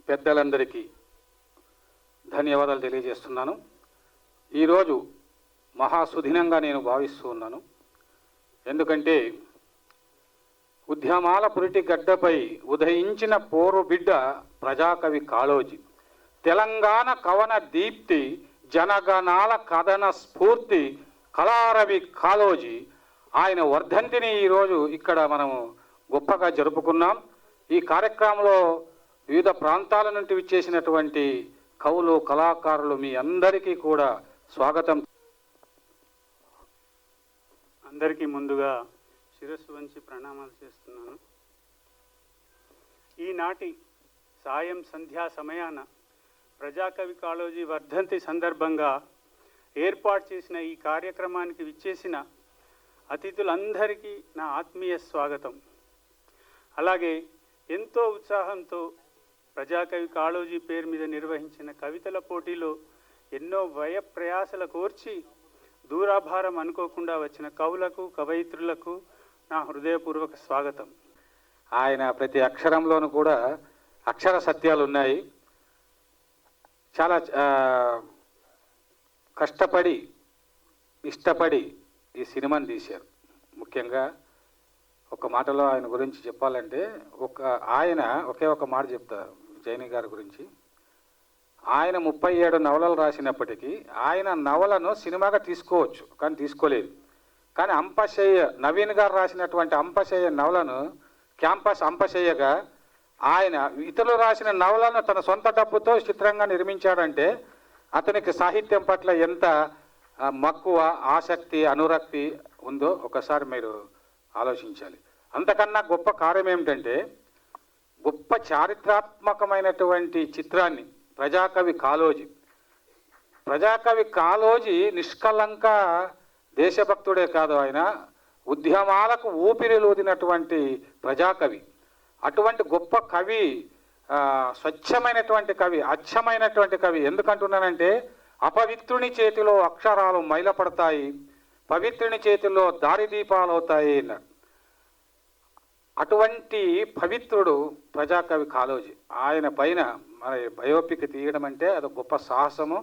పెద్దలందరికీ ధన్యవాదాలు తెలియజేస్తున్నాను. ఈరోజు మహాసుదినంగా నేను భావిస్తూ ఉన్నాను. ఎందుకంటే ఉద్యమాల పురిటి గడ్డపై ఉదయించిన పోరు బిడ్డ ప్రజాకవి కాళోజీ, తెలంగాణ కవన దీప్తి, జనగణాల కథన స్ఫూర్తి కళారవి కాళోజీ. ఆయన వర్ధంతిని ఈరోజు ఇక్కడ మనము గొప్పగా జరుపుకున్నాం. ఈ కార్యక్రమంలో వివిధ ప్రాంతాల నుండి విచ్చేసినటువంటి కవులు, కళాకారులు మీ అందరికీ కూడా స్వాగతం. అందరికీ ముందుగా శిరస్సు వంచి ప్రణామాలు చేస్తున్నాను. ఈనాటి సాయం సంధ్యా సమయాన ప్రజాకవి కాళోజీ వర్ధంతి సందర్భంగా ఏర్పాటు చేసిన ఈ కార్యక్రమానికి విచ్చేసిన అతిథులందరికీ నా ఆత్మీయ స్వాగతం. అలాగే ఎంతో ఉత్సాహంతో ప్రజాకవి కాళోజీ పేరు మీద నిర్వహించిన కవితల పోటీలో ఎన్నో వ్యయ ప్రయాసల కోర్చి దూరాభారం అనుకోకుండా వచ్చిన కవులకు, కవయిత్రులకు నా హృదయపూర్వక స్వాగతం. ఆయన ప్రతి అక్షరంలోనూ కూడా అక్షర సత్యాలు ఉన్నాయి. చాలా కష్టపడి ఇష్టపడి ఈ సినిమాని తీశారు. ముఖ్యంగా ఒక మాటలో ఆయన గురించి చెప్పాలంటే ఒకే ఒక మాట చెప్తారు జైని గారి గురించి. ఆయన 37 నవలలు రాసినప్పటికీ ఆయన నవలను సినిమాగా తీసుకోవచ్చు, కానీ తీసుకోలేదు. కానీ అంపశయ్య నవీన్ గారు రాసినటువంటి అంపశయ్య నవలను క్యాంపస్ అంపశయ్యగా ఆయన ఇతరులు రాసిన నవలను తన సొంత డబ్బుతో చిత్రంగా నిర్మించాడంటే అతనికి సాహిత్యం పట్ల ఎంత మక్కువ, ఆసక్తి, అనురక్తి ఉందో ఒకసారి మీరు ఆలోచించాలి. అంతకన్నా గొప్ప కార్యం ఏమిటంటే గొప్ప చారిత్రాత్మకమైనటువంటి చిత్రాన్ని ప్రజాకవి కాళోజీ నిష్కలంక దేశభక్తుడే కాదు, ఆయన ఉద్యమాలకు ఊపిరిలూదినటువంటి ప్రజాకవి. అటువంటి గొప్ప కవి, స్వచ్ఛమైనటువంటి కవి, అచ్చమైనటువంటి కవి. ఎందుకంటున్నానంటే అపవిత్రుని చేతిలో అక్షరాలు మైలపడతాయి, పవిత్రుని చేతిలో దారిదీపాలు అవుతాయి అన్నాడు. అటువంటి పవిత్రుడు ప్రజాకవి కాళోజీ. ఆయన పైన మరి బయోపిక్ తీయడం అంటే అది గొప్ప సాహసము.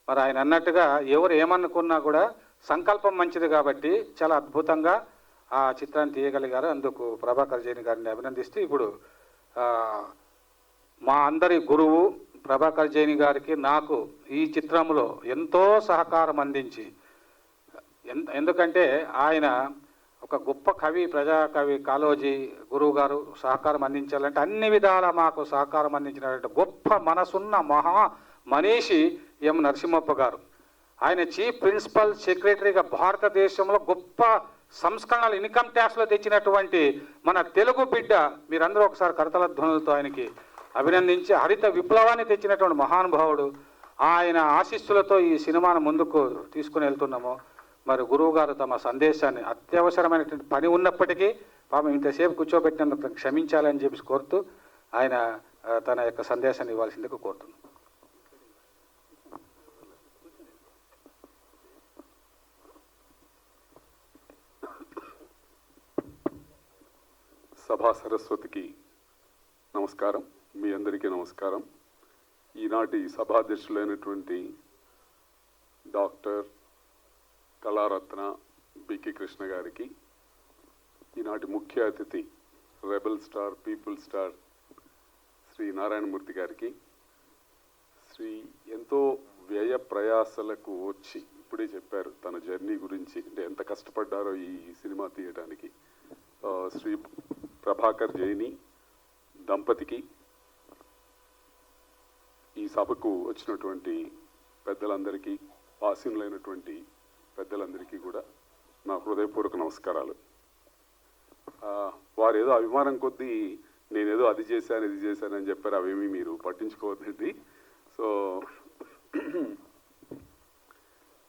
మరి ఆయన అన్నట్టుగా ఎవరు ఏమనుకున్నా కూడా సంకల్పం మంచిది కాబట్టి చాలా అద్భుతంగా ఆ చిత్రాన్ని తీయగలిగారు. అందుకు ప్రభాకర్ జైన్ గారిని అభినందిస్తూ ఇప్పుడు మా అందరి గురువు ప్రభాకర్ జైన్ గారికి నాకు ఈ చిత్రంలో ఎంతో సహకారం అందించి, ఎందుకంటే ఆయన ఒక గొప్ప కవి, ప్రజాకవి కాళోజీ గురువు గారు సహకారం అందించాలంటే అన్ని విధాల మాకు సహకారం అందించినటువంటి గొప్ప మనసున్న మహా మనీషి ఎం నరసింహప్ప గారు. ఆయన చీఫ్ ప్రిన్సిపల్ సెక్రటరీగా భారతదేశంలో గొప్ప సంస్కరణలు ఇన్కమ్ ట్యాక్స్లో తెచ్చినటువంటి మన తెలుగు బిడ్డ. మీరందరూ ఒకసారి కరతల ధ్వనులతో ఆయనకి అభినందించి హరిత విప్లవాన్ని తెచ్చినటువంటి మహానుభావుడు. ఆయన ఆశీస్సులతో ఈ సినిమాను ముందుకు తీసుకుని వెళ్తున్నాము. మరి గురువు గారు తమ సందేశాన్ని, అత్యవసరమైనటువంటి పని ఉన్నప్పటికీ పాపం ఇంతసేపు కూర్చోబెట్టినందుకు క్షమించాలని చెప్పి కోరుతూ ఆయన తన యొక్క సందేశాన్ని ఇవ్వాల్సిందిగా కోరుతున్నాం. సభా సరస్వతికి నమస్కారం. మీ అందరికీ నమస్కారం. ఈనాటి సభాధ్యక్షులైనటువంటి డాక్టర్ కళారత్న బికి కృష్ణ గారికి, ఈనాటి ముఖ్య అతిథి rebel star, people star Shri Narayanamurthy garu, Shri ఎంతో వ్యయ ప్రయాసలకు వచ్చి ఇప్పుడే చెప్పారు తన జర్నీ గురించి, అంటే ఎంత కష్టపడ్డారో ఈ సినిమా తీయడానికి, శ్రీ ప్రభాకర్ జైని దంపతికి, ఈ సభకు వచ్చినటువంటి పెద్దలందరికీ, ఆసీనులైనటువంటి పెద్దలందరికీ కూడా నా హృదయపూర్వక నమస్కారాలు. వారు ఏదో అభిమానం కొద్దీ నేనేదో అది చేశాను ఇది చేశానని చెప్పారు, అవేమీ మీరు పట్టించుకోవద్దండి. సో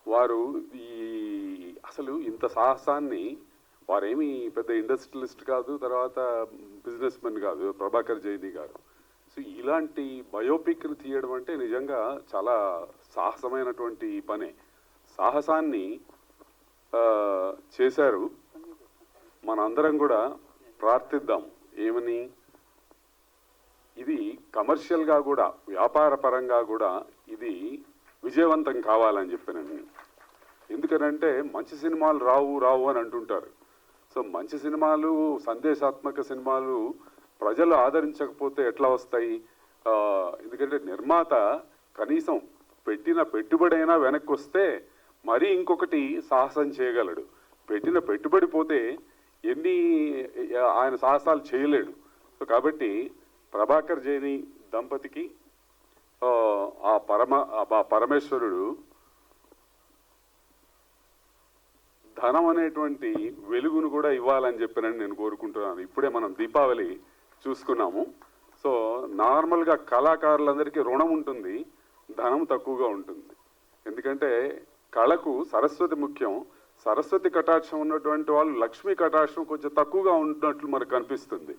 వారు అసలు ఇంత సాహసాన్ని, వారేమీ పెద్ద ఇండస్ట్రియలిస్ట్ కాదు, తర్వాత బిజినెస్ మెన్ కాదు ప్రభాకర్ జైని గారు. సో ఇలాంటి బయోపిక్ని తీయడం అంటే నిజంగా చాలా సాహసమైనటువంటి పనే. సాహసాన్ని చేశారు. మనందరం కూడా ప్రార్థిద్దాం ఏమని, ఇది కమర్షియల్గా కూడా వ్యాపార పరంగా కూడా ఇది విజయవంతం కావాలని చెప్పాను. ఎందుకనంటే మంచి సినిమాలు రావు అని అంటుంటారు. సో మంచి సినిమాలు, సందేశాత్మక సినిమాలు ప్రజలు ఆదరించకపోతే ఎట్లా వస్తాయి? ఎందుకంటే నిర్మాత కనీసం పెట్టిన పెట్టుబడి అయినా వెనక్కి వస్తే మరీ ఇంకొకటి సాహసం చేయగలడు. పెట్టిన పెట్టుబడి పోతే ఆయన సాహసాలు చేయలేడు. సో కాబట్టి ప్రభాకర్ జైని దంపతికి ఆ పరమేశ్వరుడు ధనం అనేటువంటి వెలుగును కూడా ఇవ్వాలని చెప్పానని నేను కోరుకుంటున్నాను. ఇప్పుడే మనం దీపావళి చూసుకున్నాము. సో నార్మల్గా కళాకారులందరికీ రుణం ఉంటుంది, ధనం తక్కువగా ఉంటుంది. ఎందుకంటే కళకు సరస్వతి ముఖ్యం. సరస్వతి కటాక్షం ఉన్నటువంటి వాళ్ళు లక్ష్మీ కటాక్షం కొంచెం తక్కువగా ఉన్నట్లు మనకు కనిపిస్తుంది.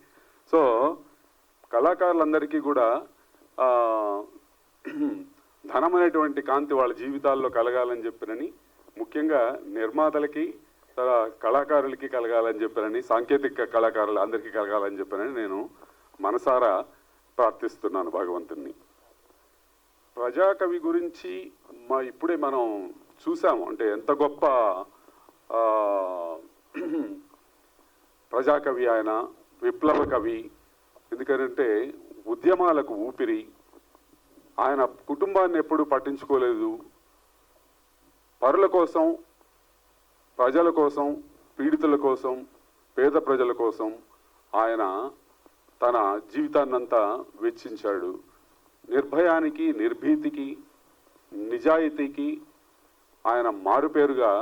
సో కళాకారులందరికీ కూడా ధనం అనేటువంటి కాంతి వాళ్ళ జీవితాల్లో కలగాలని చెప్పినని, ముఖ్యంగా నిర్మాతలకి కళాకారులకి కలగాలని చెప్పారని, సాంకేతిక కళాకారులు అందరికీ కలగాలని చెప్పారని నేను మనసారా ప్రార్థిస్తున్నాను భగవంతుణ్ణి. ప్రజాకవి గురించి ఇప్పుడే మనం చూసాము. అంటే ఎంత గొప్ప ప్రజాకవి ఆయన, విప్లవ కవి. ఎందుకంటే ఉద్యమాలకు ఊపిరి. ఆయన కుటుంబాన్ని ఎప్పుడూ పట్టించుకోలేదు. పరుల కోసం, ప్రజల కోసం, పీడితుల కోసం, పేద ప్రజల కోసం ఆయన తన జీవితాన్నంతా వెచ్చించాడు. నిర్భయానికి, నిర్భీతికి, నిజాయితీకి ఆయన మారుపేరుగా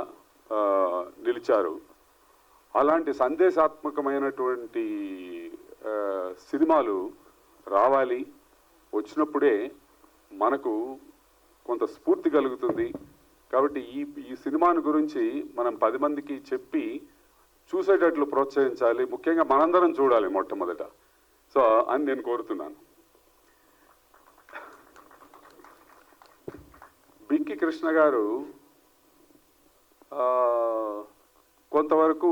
నిలిచారు. అలాంటి సందేశాత్మకమైనటువంటి సినిమాలు రావాలి. వచ్చినప్పుడే మనకు కొంత స్ఫూర్తి కలుగుతుంది. కాబట్టి ఈ సినిమాను గురించి మనం 10 మందికి చెప్పి చూసేటట్లు ప్రోత్సహించాలి. ముఖ్యంగా మనందరం చూడాలి మొట్టమొదట. సో అని నేను కోరుతున్నాను. బిక్కి కృష్ణ గారు కొంతవరకు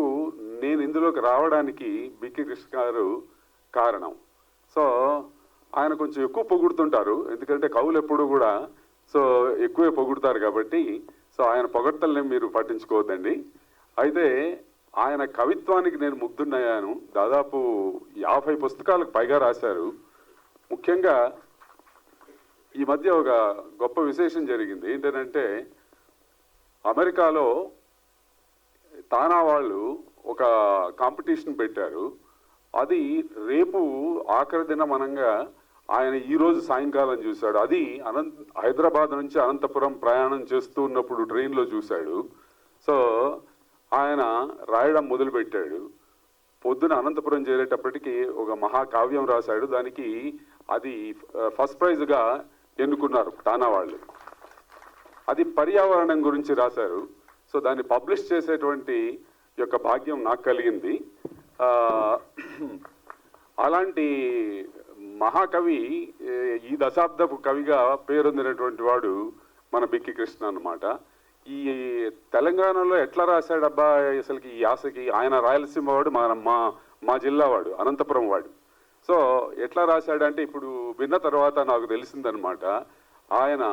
నేను ఇందులోకి రావడానికి బిక్కి కృష్ణ గారు కారణం. సో ఆయన కొంచెం ఎక్కువ పొగుడుతుంటారు. ఎందుకంటే కవులు ఎప్పుడు కూడా సో ఎక్కువే పొగుడుతారు కాబట్టి సో ఆయన పొగడ్తల్ని మీరు పట్టించుకోవద్దండి. అయితే ఆయన కవిత్వానికి నేను ముగ్ధున్నయ్యాను. దాదాపు 50 పుస్తకాలకు పైగా రాశారు. ముఖ్యంగా ఈ మధ్య ఒక గొప్ప విశేషం జరిగింది. ఏంటంటే అమెరికాలో తానా వాళ్ళు ఒక కాంపిటీషన్ పెట్టారు. అది రేపు ఆఖరి దినమనంగా ఆయన ఈరోజు సాయంకాలం చూశాడు. అది హైదరాబాద్ నుంచి అనంతపురం ప్రయాణం చేస్తూ ఉన్నప్పుడు ట్రైన్లో చూశాడు. సో ఆయన రాయడం మొదలుపెట్టాడు. పొద్దున అనంతపురం చేరేటప్పటికి ఒక మహాకావ్యం రాశాడు. దానికి అది ఫస్ట్ ప్రైజ్గా ఎన్నుకున్నారు తానా వాళ్ళు. అది పర్యావరణం గురించి రాశారు. సో దాన్ని పబ్లిష్ చేసేటువంటి యొక్క భాగ్యం నాకు కలిగింది. అలాంటి మహాకవి, ఈ దశాబ్దపు కవిగా పేరొందినటువంటి వాడు మన బిక్కి కృష్ణ అన్నమాట. ఈ తెలంగాణలో ఎట్లా రాశాడబ్బా అసలుకి ఈ యాసకి? ఆయన రాయలసీమ వాడు, మా జిల్లా వాడు, అనంతపురం వాడు. సో ఎట్లా రాశాడంటే ఇప్పుడు విన్న తర్వాత నాకు తెలిసిందనమాట. ఆయన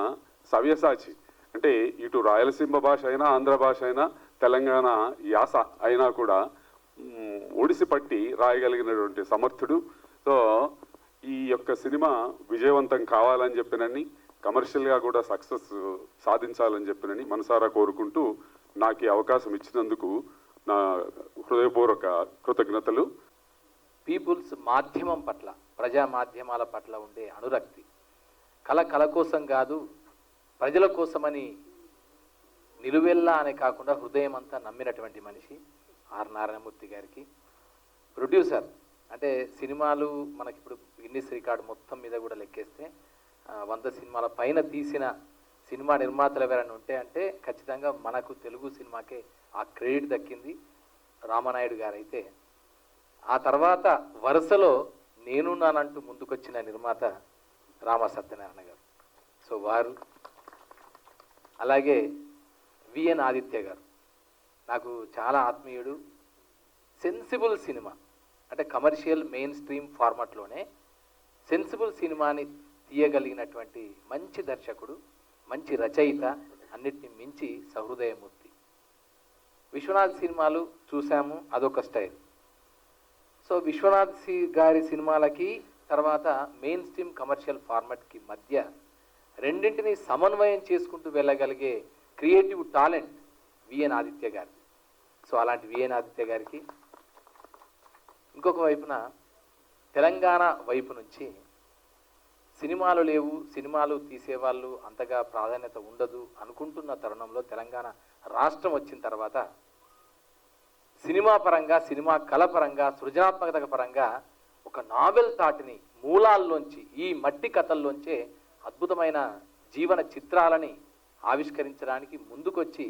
సవ్యసాచి. అంటే ఇటు రాయలసీమ భాష అయినా, ఆంధ్ర భాష అయినా, తెలంగాణ యాస అయినా కూడా ఒడిసి పట్టి రాయగలిగినటువంటి సమర్థుడు. సో ఈ యొక్క సినిమా విజయవంతం కావాలని చెప్పినని, కమర్షియల్గా కూడా సక్సెస్ సాధించాలని చెప్పినని మనసారా కోరుకుంటూ నాకు ఈ అవకాశం ఇచ్చినందుకు నా హృదయపూర్వక కృతజ్ఞతలు. పీపుల్స్ మాధ్యమం పట్ల, ప్రజా మాధ్యమాల పట్ల ఉండే అనురక్తి, కళ కోసం కాదు ప్రజల కోసమని నిలువెల్లా అనే కాకుండా హృదయం అంతా నమ్మినటువంటి మనిషి ఆర్ నారాయణమూర్తి గారికి. ప్రొడ్యూసర్ అంటే సినిమాలు మనకిప్పుడు గిన్నిస్ రికార్డు మొత్తం మీద కూడా లెక్కేస్తే 100 సినిమాల పైన తీసిన సినిమా నిర్మాతలు ఎవరైనా ఉంటే అంటే ఖచ్చితంగా మనకు తెలుగు సినిమాకే ఆ క్రెడిట్ దక్కింది రామానాయుడు గారైతే. ఆ తర్వాత వరుసలో నేనున్నానంటూ ముందుకొచ్చిన నిర్మాత రామ సత్యనారాయణ గారు. సో వారు, అలాగే విఎన్ ఆదిత్య గారు నాకు చాలా ఆత్మీయుడు. సెన్సిబుల్ సినిమా అంటే కమర్షియల్ మెయిన్ స్ట్రీమ్ ఫార్మాట్లోనే సెన్సిబుల్ సినిమాని తీయగలిగినటువంటి మంచి దర్శకుడు, మంచి రచయిత, అన్నిటిని మించి సహృదయమూర్తి. విశ్వనాథ్ సినిమాలు చూసాము, అదొక స్టైల్. సో విశ్వనాథ్ గారి సినిమాలకి తర్వాత మెయిన్ స్ట్రీమ్ కమర్షియల్ ఫార్మాట్కి మధ్య రెండింటిని సమన్వయం చేసుకుంటూ వెళ్ళగలిగే క్రియేటివ్ టాలెంట్ విఎన్ ఆదిత్య గారు. సో అలాంటి విఎన్ ఆదిత్య గారికి ఇంకొక వైపున తెలంగాణ వైపు నుంచి సినిమాలు లేవు, సినిమాలు తీసేవాళ్ళు అంతగా ప్రాధాన్యత ఉండదు అనుకుంటున్న తరుణంలో తెలంగాణ రాష్ట్రం వచ్చిన తర్వాత సినిమా పరంగా, సినిమా కళ పరంగా, సృజనాత్మకత పరంగా ఒక నావెల్ థాట్ని మూలాల్లోంచి, ఈ మట్టి కథల్లోంచే అద్భుతమైన జీవన చిత్రాలని ఆవిష్కరించడానికి ముందుకొచ్చి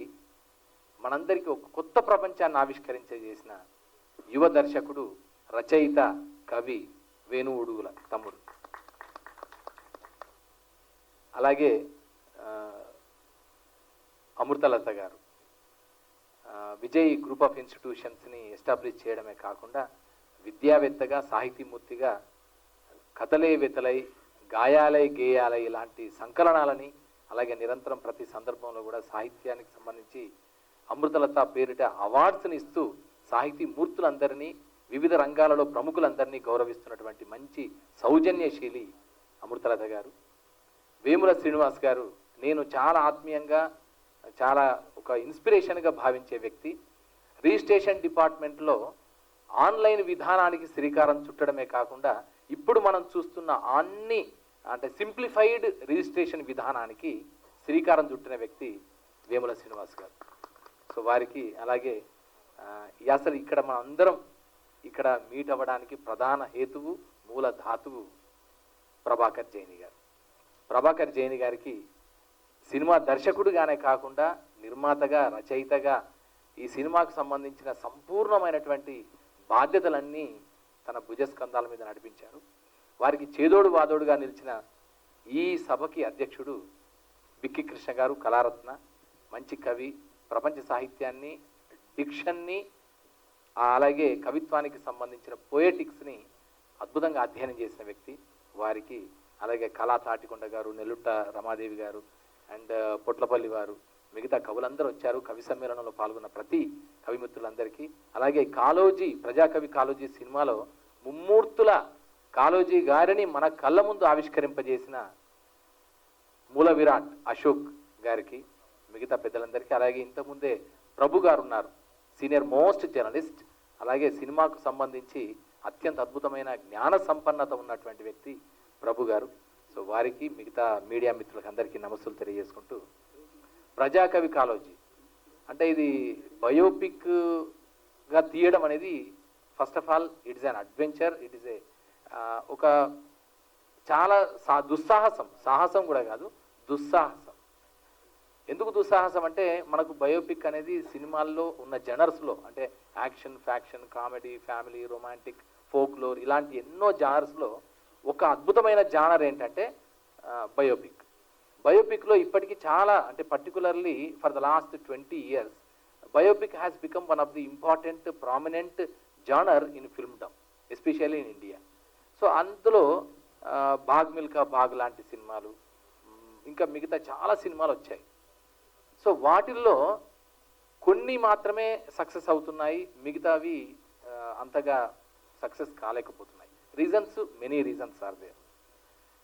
మనందరికీ ఒక కొత్త ప్రపంచాన్ని ఆవిష్కరించేసిన యువ దర్శకుడు, రచయిత, కవి వేణువుడుగుల తమ్ముడు. అలాగే అమృతలత గారు విజయ్ గ్రూప్ ఆఫ్ ఇన్స్టిట్యూషన్స్ని ఎస్టాబ్లిష్ చేయడమే కాకుండా విద్యావేత్తగా, సాహితీమూర్తిగా కథలే వెతలై, గాయాలై గేయాలై ఇలాంటి సంకలనాలని, అలాగే నిరంతరం ప్రతి సందర్భంలో కూడా సాహిత్యానికి సంబంధించి అమృతలత పేరిట అవార్డ్స్ని ఇస్తూ సాహితీమూర్తులందరినీ, వివిధ రంగాలలో ప్రముఖులందరినీ గౌరవిస్తున్నటువంటి మంచి సౌజన్యశీలి అమృతలత గారు. వేముల శ్రీనివాస్ గారు నేను చాలా ఆత్మీయంగా, చాలా ఒక ఇన్స్పిరేషన్గా భావించే వ్యక్తి. రిజిస్ట్రేషన్ డిపార్ట్మెంట్లో ఆన్లైన్ విధానానికి శ్రీకారం చుట్టడమే కాకుండా ఇప్పుడు మనం చూస్తున్న అన్ని అంటే సింప్లిఫైడ్ రిజిస్ట్రేషన్ విధానానికి శ్రీకారం చుట్టిన వ్యక్తి వేముల శ్రీనివాస్ గారు. సో వారికి అలాగే అసలు ఇక్కడ మన అందరం ఇక్కడ మీట్ అవ్వడానికి ప్రధాన హేతువు, మూల ధాతువు ప్రభాకర్ జైని గారు. ప్రభాకర్ జైని గారికి సినిమా దర్శకుడుగానే కాకుండా నిర్మాతగా, రచయితగా ఈ సినిమాకు సంబంధించిన సంపూర్ణమైనటువంటి బాధ్యతలన్నీ తన భుజస్కంధాల మీద నడిపించారు. వారికి చేదోడు వాదోడుగా నిలిచిన ఈ సభకి అధ్యక్షుడు బిక్కి కృష్ణ గారు, కళారత్న, మంచి కవి, ప్రపంచ సాహిత్యాన్ని, డిక్షన్ని, అలాగే కవిత్వానికి సంబంధించిన పోయటిక్స్ని అద్భుతంగా అధ్యయనం చేసిన వ్యక్తి. వారికి అలాగే కళా తాటికొండ గారు, నెల్లుట్ట రమాదేవి గారు అండ్ పొట్లపల్లి వారు, మిగతా కవులందరూ వచ్చారు. కవి సమ్మేళనంలో పాల్గొన్న ప్రతి కవిమిత్రులందరికీ, అలాగే కాళోజీ, ప్రజాకవి కాళోజీ సినిమాలో ముమ్మూర్తుల కాళోజీ గారిని మన కళ్ళ ముందు ఆవిష్కరింపజేసిన మూల విరాట్ అశోక్ గారికి, మిగతా పెద్దలందరికీ, అలాగే ఇంతకుముందే ప్రభు గారు ఉన్నారు, సీనియర్ మోస్ట్ జర్నలిస్ట్, అలాగే సినిమాకు సంబంధించి అత్యంత అద్భుతమైన జ్ఞాన సంపన్నత ఉన్నటువంటి వ్యక్తి ప్రభు గారు. సో వారికి, మిగతా మీడియా మిత్రులకు అందరికీ నమస్సులు తెలియజేసుకుంటూ, ప్రజాకవి కాళోజీ అంటే ఇది బయోపిక్గా తీయడం అనేది first of all it's an adventure. It is ఒక చాలా దుస్సాహసం, సాహసం కూడా కాదు, దుస్సాహసం. ఎందుకు దుస్సాహసం అంటే మనకు బయోపిక్ అనేది సినిమాల్లో ఉన్న జనర్స్లో అంటే action, faction, comedy, family, romantic, folklore ఇలాంటి ఎన్నో జానర్స్లో ఒక అద్భుతమైన జానర్ ఏంటంటే బయోపిక్. బయోపిక్లో ఇప్పటికీ చాలా అంటే particularly for the last 20 years biopic has become one of the important prominent genre in filmdom, especially in India. So అందులో బాగ్ మిల్కా బాగ్ లాంటి సినిమాలు, ఇంకా మిగతా చాలా సినిమాలు వచ్చాయి. సో వాటిల్లో కొన్ని మాత్రమే సక్సెస్ అవుతున్నాయి, మిగతావి అంతగా సక్సెస్ కాలేకపోతున్నాయి. Reasons, many reasons are there.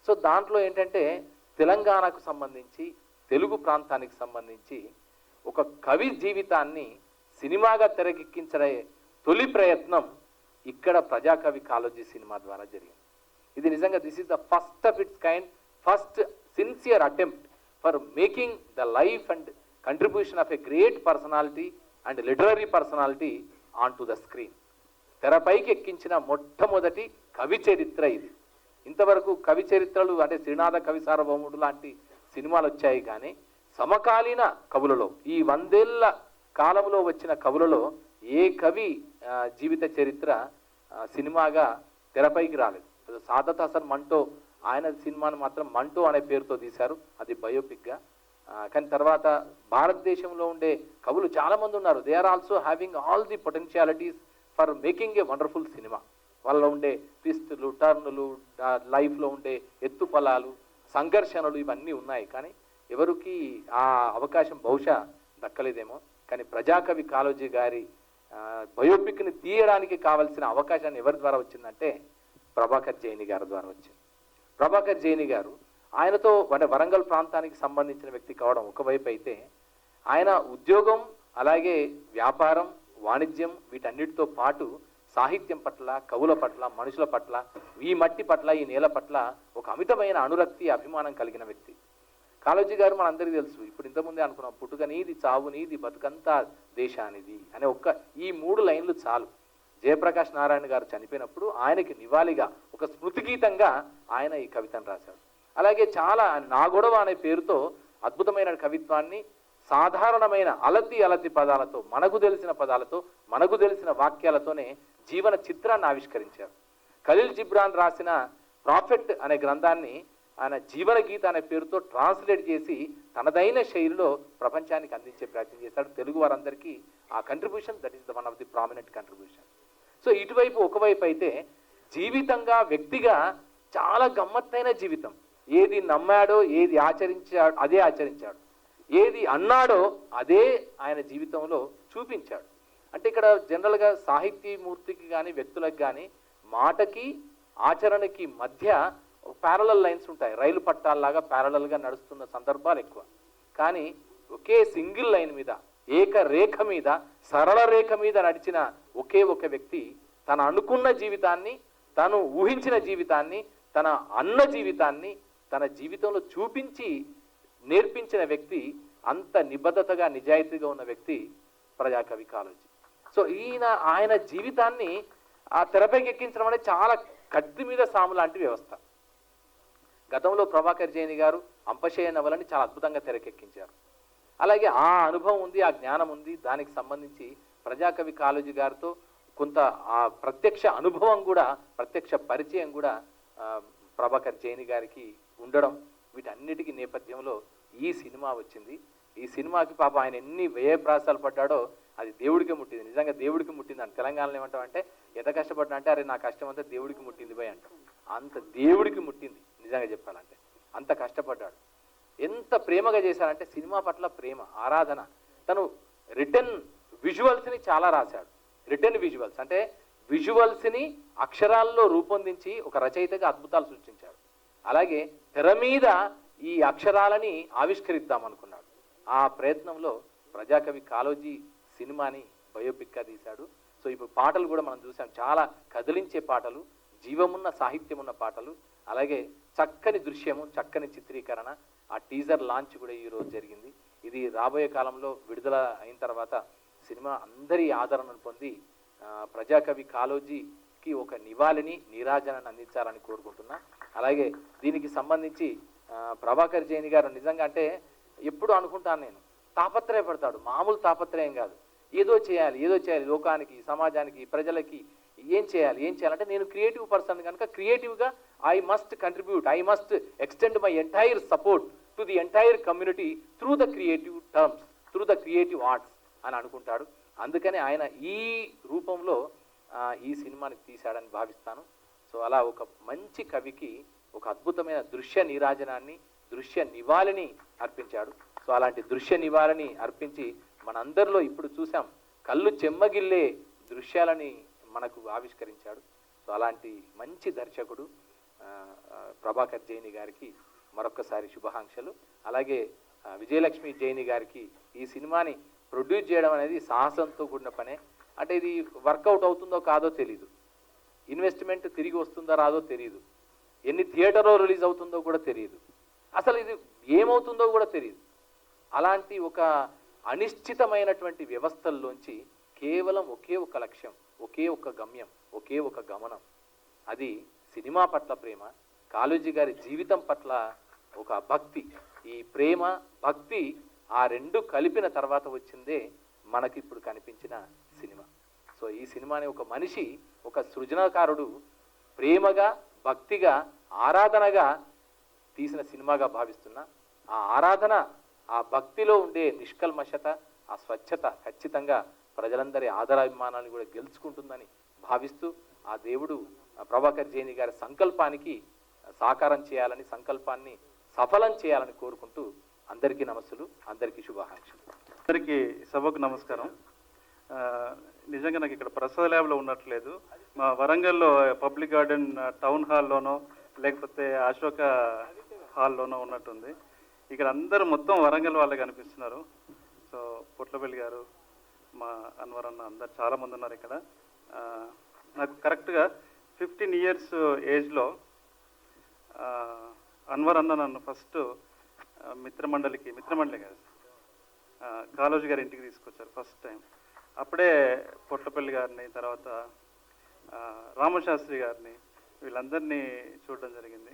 So దాంట్లో ఏంటంటే తెలంగాణకు సంబంధించి, తెలుగు ప్రాంతానికి సంబంధించి ఒక కవి జీవితాన్ని సినిమాగా తెరకెక్కించే తొలి ప్రయత్నం ఇక్కడ ప్రజాకవి కాళోజీ సినిమా ద్వారా జరిగింది. ఇది నిజంగా this is the first of it's kind, first sincere attempt for making the life and contribution of a great personality and literary personality on to the screen. తెరపైకి ఎక్కించిన మొట్టమొదటి కవి చరిత్ర ఇది. ఇంతవరకు కవి చరిత్రలు అంటే శ్రీనాథ కవి సార్వభౌముడు లాంటి సినిమాలు వచ్చాయి, కానీ సమకాలీన కవులలో, ఈ 100 ఏళ్ల కాలంలో వచ్చిన కవులలో ఏ కవి జీవిత చరిత్ర సినిమాగా తెరపైకి రాలేదు. సాదత్ హసన్ మంటో, ఆయన సినిమాను మాత్రం మంటో అనే పేరుతో తీశారు, అది బయోపిక్గా. కానీ తర్వాత భారతదేశంలో ఉండే కవులు చాలామంది ఉన్నారు. They are also having all the potentialities for making a wonderful సినిమా. వాళ్ళలో ఉండే ట్విస్టులు, టర్నులు, లైఫ్లో ఉండే ఎత్తుపలాలు, సంఘర్షణలు ఇవన్నీ ఉన్నాయి. కానీ ఎవరికి ఆ అవకాశం బహుశా దక్కలేదేమో. కానీ ప్రజాకవి కాళోజీ గారి బయోపిక్ని తీయడానికి కావలసిన అవకాశాన్ని ఎవరి ద్వారా వచ్చిందంటే ప్రభాకర్ జైని గారి ద్వారా వచ్చింది. ప్రభాకర్ జైని గారు ఆయనతో వరంగల్ ప్రాంతానికి సంబంధించిన వ్యక్తి కావడం ఒకవైపు అయితే, ఆయన ఉద్యోగం అలాగే వ్యాపారం, వాణిజ్యం వీటన్నిటితో పాటు సాహిత్యం పట్ల, కవుల పట్ల, మనుషుల పట్ల, ఈ మట్టి పట్ల, ఈ నేల పట్ల ఒక అమితమైన అనురక్తి, అభిమానం కలిగిన వ్యక్తి. కాళోజీ గారు మనందరికీ తెలుసు. ఇప్పుడు ఇంతకుముందే అనుకున్నాం, పుట్టుక నీది, చావు నీది, బతుకంతా దేశానిది అనే ఈ 3 లైన్లు చాలు. జయప్రకాష్ నారాయణ గారు చనిపోయినప్పుడు ఆయనకి నివాళిగా ఒక స్మృతి గీతంగా ఆయన ఈ కవితను రాశాడు. అలాగే చాలా నా గొడవ అనే పేరుతో అద్భుతమైన కవిత్వాన్ని సాధారణమైన అలతి పదాలతో, మనకు తెలిసిన పదాలతో, మనకు తెలిసిన వాక్యాలతోనే జీవన చిత్రాన్ని ఆవిష్కరించారు. ఖలీల్ జిబ్రాన్ రాసిన ప్రాఫెట్ అనే గ్రంథాన్ని ఆయన జీవన గీత అనే పేరుతో ట్రాన్స్లేట్ చేసి తనదైన శైలిలో ప్రపంచానికి అందించే ప్రయత్నం చేశాడు. తెలుగు వారందరికీ ఆ contribution, that is the one of the prominent contribution. So ఇటువైపు ఒకవైపు అయితే జీవితంగా, వ్యక్తిగా చాలా గమ్మత్తైన జీవితం. ఏది నమ్మాడో, ఏది ఆచరించాడు అదే ఆచరించాడు, ఏది అన్నాడో అదే ఆయన జీవితంలో చూపించాడు. అంటే ఇక్కడ జనరల్గా సాహితీమూర్తికి కానీ, వ్యక్తులకు కానీ మాటకి ఆచరణకి మధ్య ప్యారలల్ లైన్స్ ఉంటాయి. రైలు పట్టాల్లాగా ప్యారలల్గా నడుస్తున్న సందర్భాలు ఎక్కువ. కానీ ఒకే సింగిల్ లైన్ మీద, ఏకరేఖ మీద, సరళ రేఖ మీద నడిచిన ఒకే ఒక వ్యక్తి తన అనుకున్న జీవితాన్ని, తను ఊహించిన జీవితాన్ని, తన అన్న జీవితాన్ని తన జీవితంలో చూపించి నేర్పించిన వ్యక్తి, అంత నిబద్ధతగా, నిజాయితీగా ఉన్న వ్యక్తి ప్రజాకవి కాళోజీ. సో ఆయన జీవితాన్ని ఆ తెరపైకి ఎక్కించడం అనేది చాలా కత్తి మీద సాము లాంటి వ్యవస్థ. గతంలో ప్రభాకర్ జైని గారు అంపశయ నవలని చాలా అద్భుతంగా తెరకెక్కించారు. అలాగే ఆ అనుభవం ఉంది, ఆ జ్ఞానం ఉంది. దానికి సంబంధించి ప్రజాకవి కాళోజీ గారితో కొంత ఆ ప్రత్యక్ష అనుభవం కూడా, ప్రత్యక్ష పరిచయం కూడా ప్రభాకర్ జైని గారికి ఉండడం, వీటన్నిటికీ నేపథ్యంలో ఈ సినిమా వచ్చింది. ఈ సినిమాకి పాప ఆయన ఎన్ని వ్యయప్రాసాలు పడ్డాడో అది దేవుడికి ముట్టింది. నిజంగా దేవుడికి ముట్టింది అని తెలంగాణలో ఏమంటామంటే, ఎంత కష్టపడ్డా అంటే అరే నా కష్టం అంతా దేవుడికి ముట్టింది పోయి అంటాం. అంత దేవుడికి ముట్టింది నిజంగా చెప్పాలంటే. అంత కష్టపడ్డాడు. ఎంత ప్రేమగా చేశారంటే సినిమా పట్ల ప్రేమ, ఆరాధన. తను రిటర్న్ విజువల్స్ని చాలా రాశాడు. రిటర్న్ విజువల్స్ అంటే విజువల్స్ని అక్షరాల్లో రూపొందించి ఒక రచయితగా అద్భుతాలు సృష్టించాడు. అలాగే తెర మీద ఈ అక్షరాలని ఆవిష్కరిద్దాం అనుకున్నాడు. ఆ ప్రయత్నంలో ప్రజాకవి కాళోజీ సినిమాని బయోపిక్గా తీశాడు. సో ఇప్పుడు పాటలు కూడా మనం చూసాం, చాలా కదిలించే పాటలు, జీవమున్న సాహిత్యం ఉన్న పాటలు, అలాగే చక్కని దృశ్యము, చక్కని చిత్రీకరణ. ఆ టీజర్ లాంచ్ కూడా ఈరోజు జరిగింది. ఇది రాబోయే కాలంలో విడుదల అయిన తర్వాత సినిమా అందరి ఆదరణను పొంది ప్రజాకవి కాళోజీకి ఒక నివాళిని, నీరాజనాన్ని అందించాలని కోరుకుంటున్నా. అలాగే దీనికి సంబంధించి ప్రభాకర్ జైని గారు నిజంగా అంటే ఎప్పుడు అనుకుంటాను నేను, తాపత్రయపడతాడు. మామూలు తాపత్రయం కాదు, ఏదో చేయాలి లోకానికి, సమాజానికి, ప్రజలకి ఏం చేయాలంటే నేను క్రియేటివ్ పర్సన్ కనుక క్రియేటివ్గా I must contribute, I must extend my entire support to the entire community through the creative terms, through the creative arts అని అనుకుంటాడు. అందుకని ఆయన ఈ రూపంలో ఈ సినిమాని తీశాడని భావిస్తాను. సో అలా ఒక మంచి కవికి ఒక అద్భుతమైన దృశ్య నీరాజనాన్ని, దృశ్య నివాళిని అర్పించాడు. సో అలాంటి దృశ్య నివాళిని అర్పించి మనందరిలో ఇప్పుడు చూసాం, కళ్ళు చెమ్మగిల్లే దృశ్యాలని మనకు ఆవిష్కరించాడు. సో అలాంటి మంచి దర్శకుడు ప్రభాకర్ జైని గారికి మరొక్కసారి శుభాకాంక్షలు. అలాగే విజయలక్ష్మి జైని గారికి ఈ సినిమాని ప్రొడ్యూస్ చేయడం అనేది సాహసంతో కూడిన పనే. అంటే ఇది వర్కౌట్ అవుతుందో కాదో తెలీదు, ఇన్వెస్ట్మెంట్ తిరిగి వస్తుందో రాదో తెలియదు, ఎన్ని థియేటర్లో రిలీజ్ అవుతుందో కూడా తెలియదు, అసలు ఇది ఏమవుతుందో కూడా తెలియదు. అలాంటి ఒక అనిశ్చితమైనటువంటి వ్యవస్థల్లోంచి కేవలం ఒకే ఒక లక్ష్యం, ఒకే ఒక గమ్యం, ఒకే ఒక గమనం, అది సినిమా పట్ల ప్రేమ, కాళోజీ గారి జీవితం పట్ల ఒక భక్తి. ఈ ప్రేమ, భక్తి ఆ రెండు కలిపిన తర్వాత వచ్చిందే మనకి ఇప్పుడు కనిపించిన సినిమా. సో ఈ సినిమాని ఒక మనిషి, ఒక సృజనకారుడు ప్రేమగా, భక్తిగా, ఆరాధనగా తీసిన సినిమాగా భావిస్తున్నా. ఆ ఆరాధన, ఆ భక్తిలో ఉండే నిష్కల్మషత, ఆ స్వచ్ఛత ఖచ్చితంగా ప్రజలందరి ఆదరాభిమానాన్ని కూడా గెలుచుకుంటుందని భావిస్తూ ఆ దేవుడు ప్రభాకర్ జైని గారి సంకల్పానికి సాకారం చేయాలని, సంకల్పాన్ని సఫలం చేయాలని కోరుకుంటూ అందరికీ నమస్సులు, అందరికీ శుభాకాంక్షలు. అందరికీ సభకు నమస్కారం. నిజంగా నాకు ఇక్కడ ప్రసాద్ ల్యాబ్లో ఉన్నట్లేదు. మా వరంగల్లో పబ్లిక్ గార్డెన్ టౌన్ హాల్లోనో లేకపోతే అశోక హాల్లోనో ఉన్నట్టుంది. ఇక్కడ అందరూ మొత్తం వరంగల్ వాళ్ళే కనిపిస్తున్నారు. సో పొట్లపల్లి గారు, మా అన్వర్ అన్న, అందరు చాలామంది ఉన్నారు ఇక్కడ. నాకు కరెక్ట్గా 15 years ఏజ్లో అన్వర్ అన్న నన్ను ఫస్ట్ మిత్రమండలి కాదు, కాళోజీ గారి ఇంటికి తీసుకొచ్చారు ఫస్ట్ టైం. అప్పుడే పొట్లపల్లి గారిని, తర్వాత రామశాస్త్రి గారిని, వీళ్ళందరినీ చూడడం జరిగింది.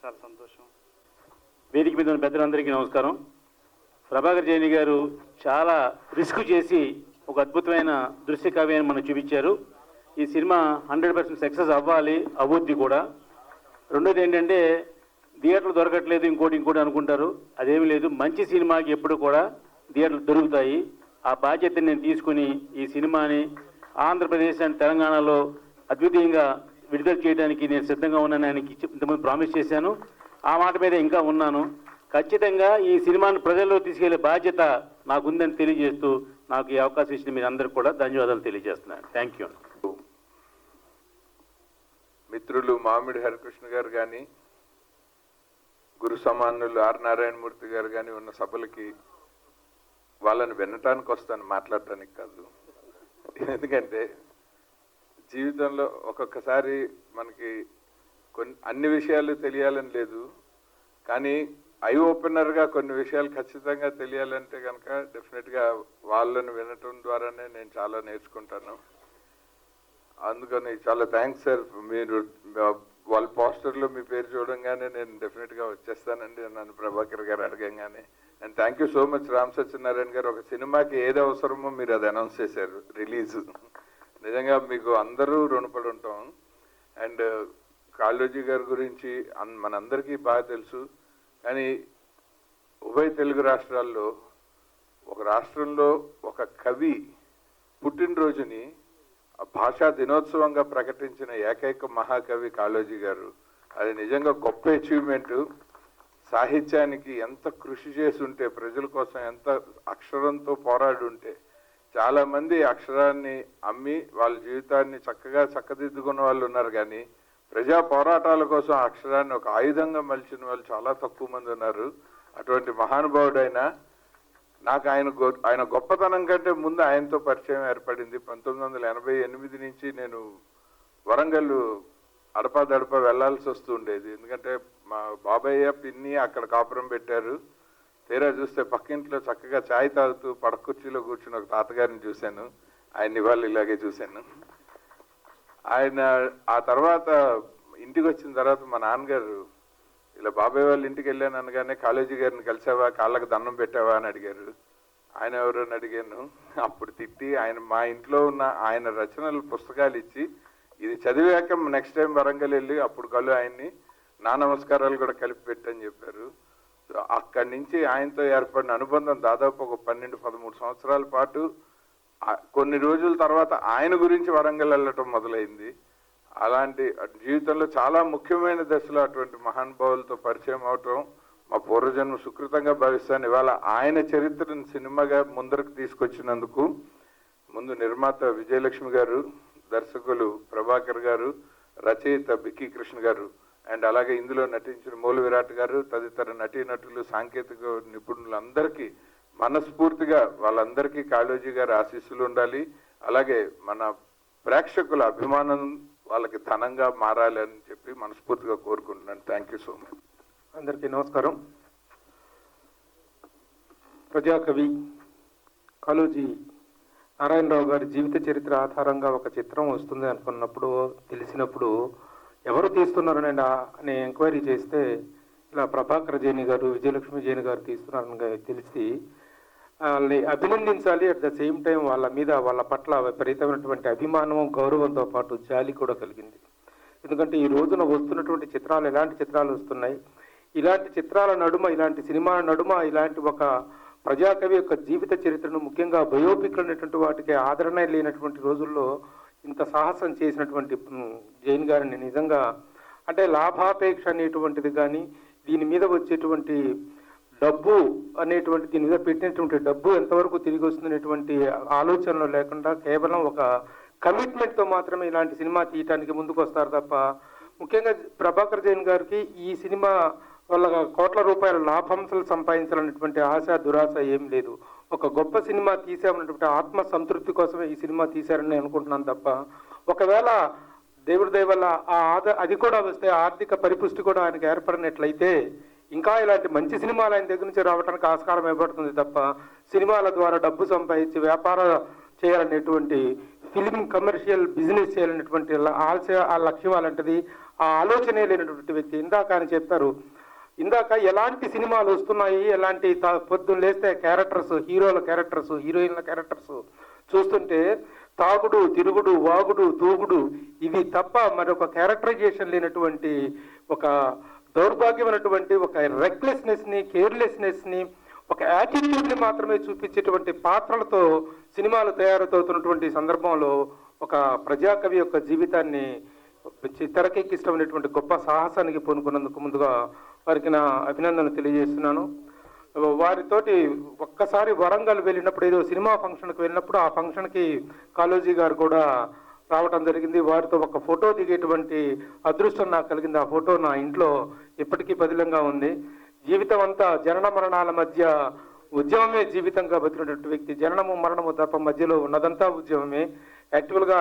చాలా సంతోషం. వేదిక మీద ఉన్న పెద్దలందరికీ నమస్కారం. ప్రభాకర్ జైని గారు చాలా రిస్క్ చేసి ఒక అద్భుతమైన దృశ్య కావ్యాన్ని మనకు చూపించారు. ఈ సినిమా 100% సక్సెస్ అవ్వాలి, అవ్వద్ది కూడా. రెండోది ఏంటంటే థియేటర్లు దొరకట్లేదు, ఇంకోటి అనుకుంటారు. అదేమీ లేదు, మంచి సినిమాకి ఎప్పుడు కూడా థియేటర్లు దొరుకుతాయి. ఆ బాధ్యతని నేను తీసుకుని ఈ సినిమాని ఆంధ్రప్రదేశ్ అండ్ తెలంగాణలో అద్వితీయంగా విడుదల చేయడానికి నేను సిద్ధంగా ఉన్నాను. ఆయనకి ఇంతకుముందు ప్రామిస్ చేశాను. ఆ మాట మీద ఇంకా ఉన్నాను. ఖచ్చితంగా ఈ సినిమాను ప్రజల్లో తీసుకెళ్లే బాధ్యత నాకుందని తెలియజేస్తూ నాకు ఈ అవకాశం ఇచ్చిన మీరు అందరికీ కూడా ధన్యవాదాలు తెలియజేస్తున్నాను. Thank you. మిత్రులు మామిడి హరికృష్ణ గారు కానీ, గురు సమానులు ఆర్ నారాయణమూర్తి గారు కానీ ఉన్న సభలకి వాళ్ళని వినటానికి వస్తాను, మాట్లాడటానికి కాదు. ఎందుకంటే జీవితంలో ఒక్కొక్కసారి మనకి అన్ని విషయాలు తెలియాలని లేదు, కానీ ఐ ఓపెనర్గా కొన్ని విషయాలు ఖచ్చితంగా తెలియాలంటే కనుక డెఫినెట్గా వాళ్ళని వినటం ద్వారానే నేను చాలా నేర్చుకుంటాను. అందుకని చాలా థ్యాంక్స్ సార్. మీరు వాళ్ళ పోస్టర్లో మీ పేరు చూడంగానే నేను డెఫినెట్గా వచ్చేస్తానండి నన్ను ప్రభాకర్ గారు అడగంగానే. And thank you so much Ram Satyanarayana గారు. ఒక సినిమాకి ఏది అవసరమో మీరు అది అనౌన్స్ చేశారు, రిలీజ్. నిజంగా మీకు అందరూ రుణపడి ఉంటాం. అండ్ కాళోజీ గారి గురించి మనందరికీ బాగా తెలుసు, కానీ ఉభయ తెలుగు రాష్ట్రాల్లో ఒక రాష్ట్రంలో ఒక కవి పుట్టినరోజుని భాషా దినోత్సవంగా ప్రకటించిన ఏకైక మహాకవి కాళోజీ గారు. అది నిజంగా గొప్ప అచీవ్మెంటు. సాహిత్యానికి ఎంత కృషి చేసి ఉంటే, ప్రజల కోసం ఎంత అక్షరంతో పోరాడి ఉంటే. చాలామంది అక్షరాన్ని అమ్మి వాళ్ళ జీవితాన్ని చక్కగా చక్కదిద్దుకున్న వాళ్ళు ఉన్నారు, కానీ ప్రజా పోరాటాల కోసం అక్షరాన్ని ఒక ఆయుధంగా మలిచిన వాళ్ళు చాలా తక్కువ మంది ఉన్నారు. అటువంటి మహానుభావుడైన నాకు ఆయన గొప్పతనం కంటే ముందు ఆయనతో పరిచయం ఏర్పడింది. 1988 నుంచి నేను వరంగల్ అడపాదడపా వెళ్లాల్సి వస్తూ ఉండేది. ఎందుకంటే మా బాబయ్య పిన్ని అక్కడ కాపురం పెట్టారు. తీరా చూస్తే పక్కింట్లో చక్కగా ఛాయ్ తాగుతూ పడకుర్చీలో కూర్చుని ఒక తాతగారిని చూశాను. ఆయన ఇవాళ ఇలాగే చూశాను. ఆయన ఆ తర్వాత ఇంటికి వచ్చిన తర్వాత మా నాన్నగారు ఇలా బాబాయ్ వాళ్ళ ఇంటికి వెళ్ళాను అనగానే కాళోజీ గారిని కలిసావా, కాళ్ళకు దండం పెట్టావా అని అడిగారు. ఆయన ఎవరు అని అడిగాను. అప్పుడు తిట్టి మా ఇంట్లో ఉన్న ఆయన రచనలు పుస్తకాలు ఇచ్చి, ఇది చదివాక నెక్స్ట్ టైం వరంగల్ వెళ్ళి అప్పుడు కలు ఆయన్ని నా నమస్కారాలు కూడా కలిపి పెట్టని చెప్పారు. సో అక్కడి నుంచి ఆయనతో ఏర్పడిన అనుబంధం దాదాపు ఒక 12-13 సంవత్సరాల పాటు. కొన్ని రోజుల తర్వాత ఆయన గురించి వరంగల్ వెళ్ళటం మొదలైంది. అలాంటి జీవితంలో చాలా ముఖ్యమైన దశలో అటువంటి మహానుభావులతో పరిచయం అవటం మా పూర్వజన్మ సుకృతంగా భావిస్తాను. ఇవాళ ఆయన చరిత్రను సినిమాగా ముందరకు తీసుకొచ్చినందుకు ముందు నిర్మాత విజయలక్ష్మి గారు, దర్శకులు ప్రభాకర్ గారు, రచయిత బిక్కీ కృష్ణ గారు, అండ్ అలాగే ఇందులో నటించిన మూల విరాట్ గారు, తదితర నటీనటులు, సాంకేతిక నిపుణులందరికీ మనస్ఫూర్తిగా వాళ్ళందరికీ కాళోజీ గారి ఆశీస్సులు ఉండాలి. అలాగే మన ప్రేక్షకుల అభిమానం వాళ్ళకి ధనంగా మారాలి అని చెప్పి మనస్ఫూర్తిగా కోరుకుంటున్నాను. Thank you so much. అందరికీ నమస్కారం. ప్రజాకవి కాళోజీ నారాయణరావు గారి జీవిత చరిత్ర ఆధారంగా ఒక చిత్రం వస్తుంది అనుకున్నప్పుడు, తెలిసినప్పుడు ఎవరు తీస్తున్నారని ఎంక్వైరీ చేస్తే ఇలా ప్రభాకర్ జైని గారు, విజయలక్ష్మి జైని గారు తీస్తున్నారని తెలిసి వాళ్ళని అభినందించాలి. అట్ ద సేమ్ టైం వాళ్ళ పట్ల విపరీతమైనటువంటి అభిమానం, గౌరవంతో పాటు జాలి కూడా కలిగింది. ఎందుకంటే ఈ రోజున వస్తున్నటువంటి చిత్రాలు ఎలాంటి చిత్రాలు వస్తున్నాయి, ఇలాంటి చిత్రాల నడుమ, ఇలాంటి సినిమాల నడుమ ఇలాంటి ఒక ప్రజాకవి యొక్క జీవిత చరిత్రను, ముఖ్యంగా బయోపిక్లు అనేటువంటి వాటికి ఆదరణ లేనటువంటి రోజుల్లో ఇంత సాహసం చేసినటువంటి జైన్ గారిని నిజంగా అంటే లాభాపేక్ష అనేటువంటిది కానీ దీని మీద వచ్చేటువంటి డబ్బు అనేటువంటి దీని మీద పెట్టినటువంటి డబ్బు ఎంతవరకు తిరిగి వస్తుందనేటువంటి ఆలోచనలు లేకుండా కేవలం ఒక కమిట్మెంట్తో మాత్రమే ఇలాంటి సినిమా తీయటానికి ముందుకు వస్తారు తప్ప ముఖ్యంగా ప్రభాకర్ జైన్ గారికి ఈ సినిమా వల్ల కోట్ల రూపాయల లాభాంశాలు సంపాదించాలనేటువంటి ఆశ దురాశ ఏం లేదు. ఒక గొప్ప సినిమా తీసామన్నటువంటి ఆత్మ సంతృప్తి కోసమే ఈ సినిమా తీశారని అనుకుంటున్నాను తప్ప ఒకవేళ దేవుడి దయ వల్ల అది కూడా వస్తే ఆర్థిక పరిపుష్టి కూడా ఆయనకు ఏర్పడినట్లయితే ఇంకా ఇలాంటి మంచి సినిమాలు ఆయన దగ్గర నుంచి రావడానికి ఆస్కారం ఏర్పడుతుంది తప్ప సినిమాల ద్వారా డబ్బు సంపాదించి వ్యాపార చేయాలనేటువంటి ఫిలిం కమర్షియల్ బిజినెస్ చేయాలనేటువంటి ఆ లక్ష్యం అలాంటిది ఆ ఆలోచనే లేనటువంటి వ్యక్తి. ఇందాక ఆయన చెప్పారు, ఇందాక ఎలాంటి సినిమాలు వస్తున్నాయి, ఎలాంటి పొద్దున్న లేస్తే క్యారెక్టర్స్, హీరోల క్యారెక్టర్స్, హీరోయిన్ల క్యారెక్టర్స్ చూస్తుంటే తాగుడు, తిరుగుడు, వాగుడు, తూగుడు ఇవి తప్ప మరొక క్యారెక్టరైజేషన్ లేనటువంటి ఒక దౌర్భాగ్యమైనటువంటి ఒక రెక్లెస్నెస్ని, కేర్లెస్నెస్ని, ఒక యాటిట్యూడ్ని మాత్రమే చూపించేటువంటి పాత్రలతో సినిమాలు తయారవుతున్నటువంటి సందర్భంలో ఒక ప్రజాకవి యొక్క జీవితాన్ని తెరకెక్కిష్టమైనటువంటి గొప్ప సాహసానికి పూనుకున్నందుకు ముందుగా వారికి నా అభినందనలు తెలియజేస్తున్నాను. వారితోటి ఒక్కసారి వరంగల్ వెళ్ళినప్పుడు ఏదో సినిమా ఫంక్షన్కి వెళ్ళినప్పుడు ఆ ఫంక్షన్కి కాళోజీ గారు కూడా రావటం జరిగింది. వారితో ఒక ఫోటో దిగేటువంటి అదృష్టం నాకు కలిగింది. ఆ ఫోటో నా ఇంట్లో ఇప్పటికీ పదిలంగా ఉంది. జీవితం అంతా జనన మరణాల మధ్య ఉద్యమమే జీవితంగా బతికినటువంటి వ్యక్తి. జననము మరణము తప్ప మధ్యలో ఉన్నదంతా ఉద్యమమే. యాక్చువల్గా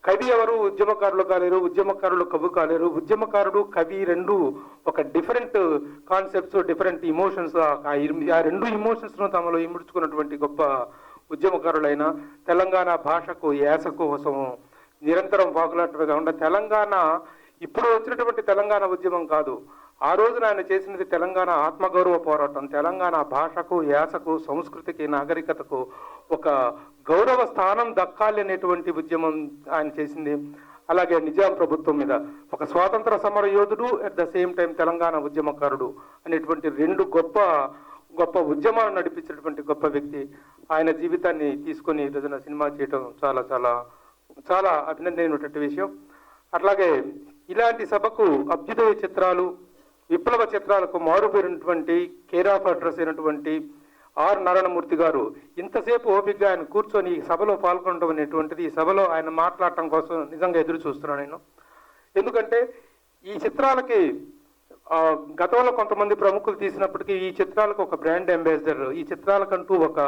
కవి ఎవరు ఉద్యమకారులు కాలేరు, ఉద్యమకారులు కవి కాలేరు. ఉద్యమకారుడు కవి రెండు ఒక డిఫరెంట్ కాన్సెప్ట్స్, డిఫరెంట్ ఇమోషన్స్. ఆ రెండు ఇమోషన్స్ను తమలో ఇముడ్చుకున్నటువంటి గొప్ప ఉద్యమకారులైన తెలంగాణ భాషకు, యాసకు కోసం నిరంతరం పాకులాటగా ఉండే తెలంగాణ ఇప్పుడు వచ్చినటువంటి తెలంగాణ ఉద్యమం కాదు. ఆ రోజున ఆయన చేసినది తెలంగాణ ఆత్మగౌరవ పోరాటం. తెలంగాణ భాషకు, యాసకు, సంస్కృతికి, నాగరికతకు ఒక గౌరవ స్థానం దక్కాలి అనేటువంటి ఉద్యమం ఆయన చేసింది. అలాగే నిజాం ప్రభుత్వం మీద ఒక స్వాతంత్ర సమర యోధుడు, at the same time Telangana ఉద్యమకారుడు అనేటువంటి రెండు గొప్ప ఉద్యమాలు నడిపించినటువంటి గొప్ప వ్యక్తి. ఆయన జీవితాన్ని తీసుకొని ఈరోజున సినిమా చేయడం చాలా చాలా చాలా అభినందనమైనటువంటి విషయం. అట్లాగే ఇలాంటి సభకు అభ్యుదయ చిత్రాలు, విప్లవ చిత్రాలకు మారుపేరినటువంటి కేర్ ఆఫ్ అడ్రస్ అయినటువంటి ఆర్ నారాయణమూర్తి గారు ఇంతసేపు ఓపికగా ఆయన కూర్చొని ఈ సభలో పాల్గొనడం అనేటువంటిది, ఈ సభలో ఆయన మాట్లాడటం కోసం నిజంగా ఎదురు చూస్తున్నాను నేను. ఎందుకంటే ఈ చిత్రాలకి గతంలో కొంతమంది ప్రముఖులు తీసినప్పటికీ ఈ చిత్రాలకు ఒక బ్రాండ్ అంబాసిడర్, ఈ చిత్రాలకంటూ ఒక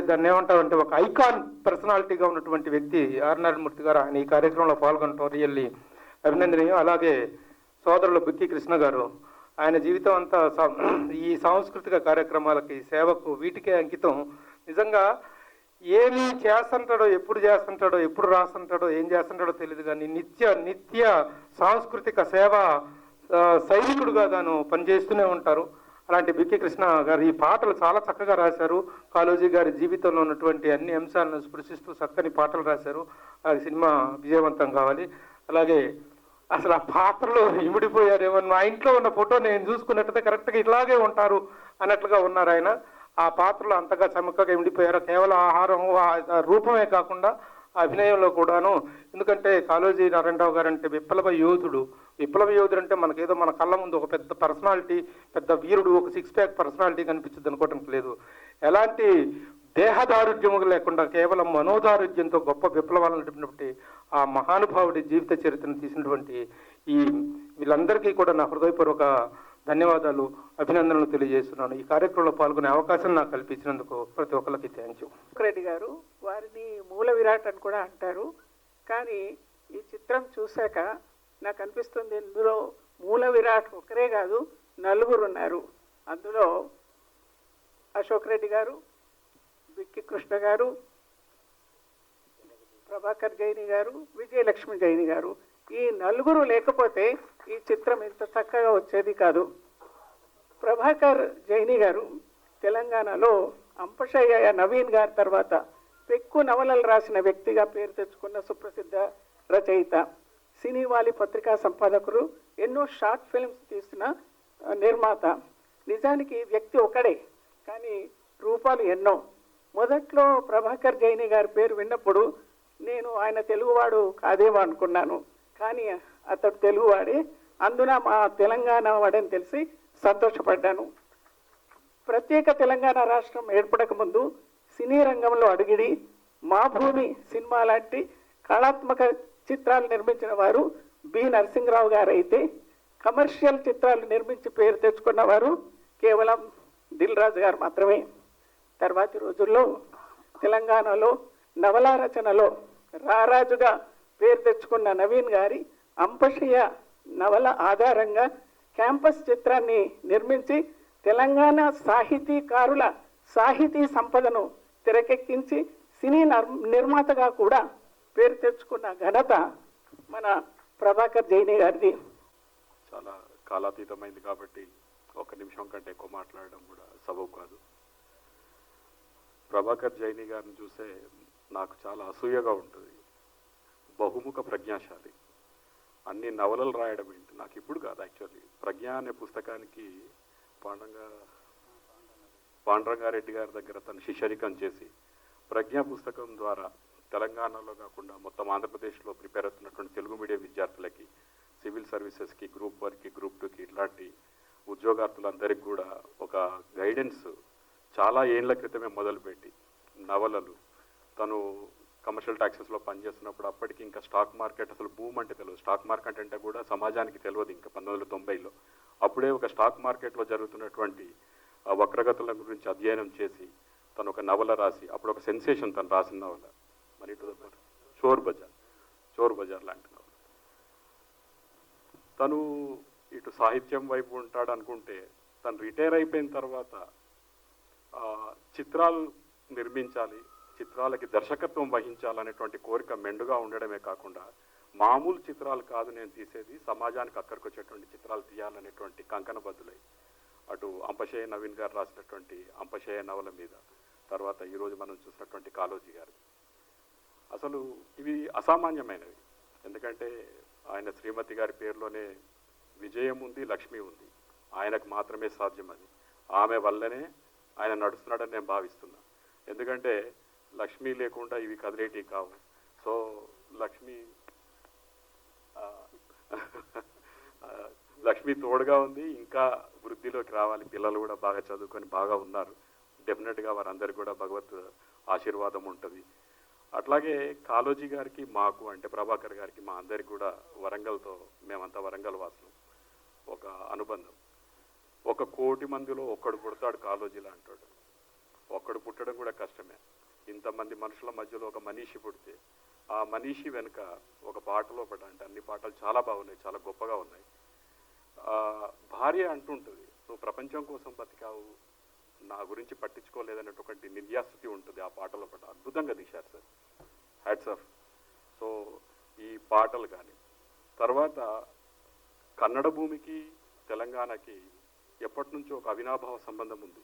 దాన్ని ఏమంటారంటే ఒక ఐకాన్ పర్సనాలిటీగా ఉన్నటువంటి వ్యక్తి ఆర్ నారాయణమూర్తి గారు. ఆయన ఈ కార్యక్రమంలో పాల్గొనడం రియల్లీ అభినందనీయం. అలాగే సోదరులు బిక్కి కృష్ణ గారు, ఆయన జీవితం అంతా ఈ సాంస్కృతిక కార్యక్రమాలకి, సేవకు, వీటికే అంకితం. నిజంగా ఏమి చేస్తుంటాడో, ఎప్పుడు చేస్తుంటాడో, ఎప్పుడు రాస్తుంటాడో, ఏం చేస్తుంటాడో తెలియదు కానీ నిత్య సాంస్కృతిక సేవ సైనికుడుగా తాను పనిచేస్తూనే ఉంటారు. అలాంటి బిక్కి కృష్ణ గారు ఈ పాటలు చాలా చక్కగా రాశారు. కాళోజీ గారి జీవితంలో ఉన్నటువంటి అన్ని అంశాలను స్పృశిస్తూ చక్కని పాటలు రాశారు. ఆ సినిమా విజయవంతం కావాలి. అలాగే అసలు ఆ పాత్రలో ఇమిడిపోయారేమో. మా ఇంట్లో ఉన్న ఫోటో నేను చూసుకున్నట్టయితే కరెక్ట్గా ఇట్లాగే ఉంటారు అన్నట్లుగా ఉన్నారు ఆయన. ఆ పాత్రలో అంతగా చమకగా ఇమిడిపోయారు. కేవలం ఆహారం రూపమే కాకుండా అభినయంలో కూడాను. ఎందుకంటే కాళోజీ నారాయణరావు గారు అంటే విప్లవ యోధుడు. విప్లవ యోధుడు అంటే మనకేదో మన కళ్ళ ముందు ఒక పెద్ద పర్సనాలిటీ, పెద్ద వీరుడు, ఒక 6 ప్యాక్ పర్సనాలిటీ కనిపించదు అనుకోవడానికి లేదు. ఎలాంటి దేహదారుఢ్యము లేకుండా కేవలం మనోదారుఢ్యంతో గొప్ప విప్లవాలను నడిపినటువంటి ఆ మహానుభావుడి జీవిత చరిత్రను తీసినటువంటి వీళ్ళందరికీ కూడా నా హృదయపూర్వక ధన్యవాదాలు, అభినందనలు తెలియజేస్తున్నాను. ఈ కార్యక్రమంలో పాల్గొనే అవకాశం నాకు కల్పించినందుకు ప్రతి ఒక్కరికి థ్యాంక్ యూ. రెడ్డి గారు వారిని మూల విరాట్ అని కూడా అంటారు. కానీ ఈ చిత్రం చూశాక నాకు అనిపిస్తుంది ఇందులో మూల విరాట్ ఒకరే కాదు, 4 ఉన్నారు. అందులో అశోక్ రెడ్డి గారు, బిక్కి కృష్ణ గారు, ప్రభాకర్ జైని గారు, విజయలక్ష్మి జైని గారు. ఈ 4 లేకపోతే ఈ చిత్రం ఇంత చక్కగా వచ్చేది కాదు. ప్రభాకర్ జైని గారు తెలంగాణలో అంపశయ్య నవీన్ గారి తర్వాత పెక్కు నవలలు రాసిన వ్యక్తిగా పేరు తెచ్చుకున్న సుప్రసిద్ధ రచయిత, సినీవాలి పత్రికా సంపాదకులు, ఎన్నో షార్ట్ ఫిల్మ్స్ తీసిన నిర్మాత. నిజానికి వ్యక్తి ఒకడే కానీ రూపాలు ఎన్నో. మొదట్లో ప్రభాకర్ జైని గారి పేరు విన్నప్పుడు నేను ఆయన తెలుగువాడు కాదేమో అనుకున్నాను, కానీ అతడు తెలుగువాడే, అందున మా తెలంగాణ వాడని తెలిసి సంతోషపడ్డాను. ప్రత్యేక తెలంగాణ రాష్ట్రం ఏర్పడక ముందు సినీ రంగంలో అడుగిడి మా భూమి సినిమా లాంటి కళాత్మక చిత్రాలు నిర్మించిన వారు బి నరసింహరావు గారు అయితే, కమర్షియల్ చిత్రాలు నిర్మించి పేరు తెచ్చుకున్న వారు కేవలం దిల్ రాజు గారు మాత్రమే. తర్వాతి రోజుల్లో తెలంగాణలో నవలా రచనలో రారాజుగా పేరు తెచ్చుకున్న నవీన్ గారి అంపశయ్య నవల ఆధారంగా క్యాంపస్ చిత్రాన్ని నిర్మించి తెలంగాణ సాహితీకారుల సాహితీ సంపదను తెరకెక్కించి సినీ నిర్మాతగా కూడా పేరు తెచ్చుకున్న ఘనత మన ప్రభాకర్ జైని గారిది. చాలా కాలాతీతమైంది కాబట్టి ఒక నిమిషం కంటే ఎక్కువ మాట్లాడడం కూడా సబబు కాదు. ప్రభాకర్ జైని గారిని చూసే నాకు చాలా అసూయగా ఉంటుంది. బహుముఖ ప్రజ్ఞాశాలి, అన్ని నవలలు రాయడం ఏంటి, నాకు ఇప్పుడు కాదు యాక్చువల్లీ. ప్రజ్ఞ అనే పుస్తకానికి పాండురంగారెడ్డి గారి దగ్గర తను శిష్యరికం చేసి ప్రజ్ఞ పుస్తకం ద్వారా తెలంగాణలో కాకుండా మొత్తం ఆంధ్రప్రదేశ్లో ప్రిపేర్ అవుతున్నటువంటి తెలుగు మీడియం విద్యార్థులకి, సివిల్ సర్వీసెస్కి, గ్రూప్ 1కి, గ్రూప్ 2కి ఇట్లాంటి ఉద్యోగార్థులందరికీ కూడా ఒక గైడెన్స్ చాలా ఏళ్ల క్రితమే మొదలుపెట్టి నవలలు, తను కమర్షియల్ ట్యాక్సెస్లో పనిచేస్తున్నప్పుడు అప్పటికి ఇంకా స్టాక్ మార్కెట్ అసలు బూమ్ అంటే తెలియదు. స్టాక్ మార్కెట్ అంటే కూడా సమాజానికి తెలియదు ఇంకా 1990లో. అప్పుడే ఒక స్టాక్ మార్కెట్లో జరుగుతున్నటువంటి వక్రగతుల గురించి అధ్యయనం చేసి తను ఒక నవల రాసి, అప్పుడు ఒక సెన్సేషన్ తను రాసిన నవల మనీ టు ద చోర్ బజార్ లాంటి నవల. తను ఇటు సాహిత్యం వైపు ఉంటాడు అనుకుంటే, తను రిటైర్ అయిపోయిన తర్వాత చిత్రాలు నిర్మించాలి, చిత్రాలకి దర్శకత్వం వహించాలనేటువంటి కోరిక మెండుగా ఉండడమే కాకుండా, మామూలు చిత్రాలు కాదు నేను తీసేది, సమాజానికి అక్కడికి వచ్చేటువంటి చిత్రాలు తీయాలనేటువంటి కంకణబద్దులై అటు అంపశయ్య నవీన్ గారు రాసినటువంటి అంపశయ్య నవల మీద, తర్వాత ఈరోజు మనం చూసినటువంటి కాళోజీ గారు, అసలు ఇవి అసామాన్యమైనవి. ఎందుకంటే ఆయన శ్రీమతి గారి పేరులోనే విజయం ఉంది, లక్ష్మి ఉంది. ఆయనకు మాత్రమే సాధ్యం అది. ఆమె వల్లనే ఆయన నడుస్తున్నాడని నేను భావిస్తున్నా. ఎందుకంటే లక్ష్మి లేకుండా ఇవి కదిలేటి కావు. సో లక్ష్మి తోడుగా ఉంది, ఇంకా వృద్ధిలోకి రావాలి. పిల్లలు కూడా బాగా చదువుకొని బాగా ఉన్నారు. డెఫినెట్గా వారందరికీ కూడా భగవత్ ఆశీర్వాదం ఉంటుంది. అట్లాగే కాళోజీ గారికి, మాకు అంటే ప్రభాకర్ గారికి, మా అందరికి కూడా వరంగల్తో, మేమంతా వరంగల్ వాసులు, ఒక అనుబంధం. 1 కోటి మందిలో ఒక్కడు పుడతాడు కాళోజీలా అంటాడు. ఒక్కడు పుట్టడం కూడా కష్టమే. ఇంతమంది మనుషుల మధ్యలో ఒక మనీషి పుడితే, ఆ మనీషి వెనుక ఒక పాటలో అంటే అన్ని పాటలు చాలా బాగున్నాయి, చాలా గొప్పగా ఉన్నాయి. భార్య అంటుంటుంది, నువ్వు ప్రపంచం కోసం బతికావు, నా గురించి పట్టించుకోలేదనేటువంటి నిర్యాస్థితి ఉంటుంది ఆ పాటలో. అద్భుతంగా తీశారు సార్, హ్యాట్స్ ఆఫ్. సో ఈ పాటలు కానీ, తర్వాత కన్నడ భూమికి తెలంగాణకి ఎప్పటి నుంచో ఒక అవినాభావ సంబంధం ఉంది.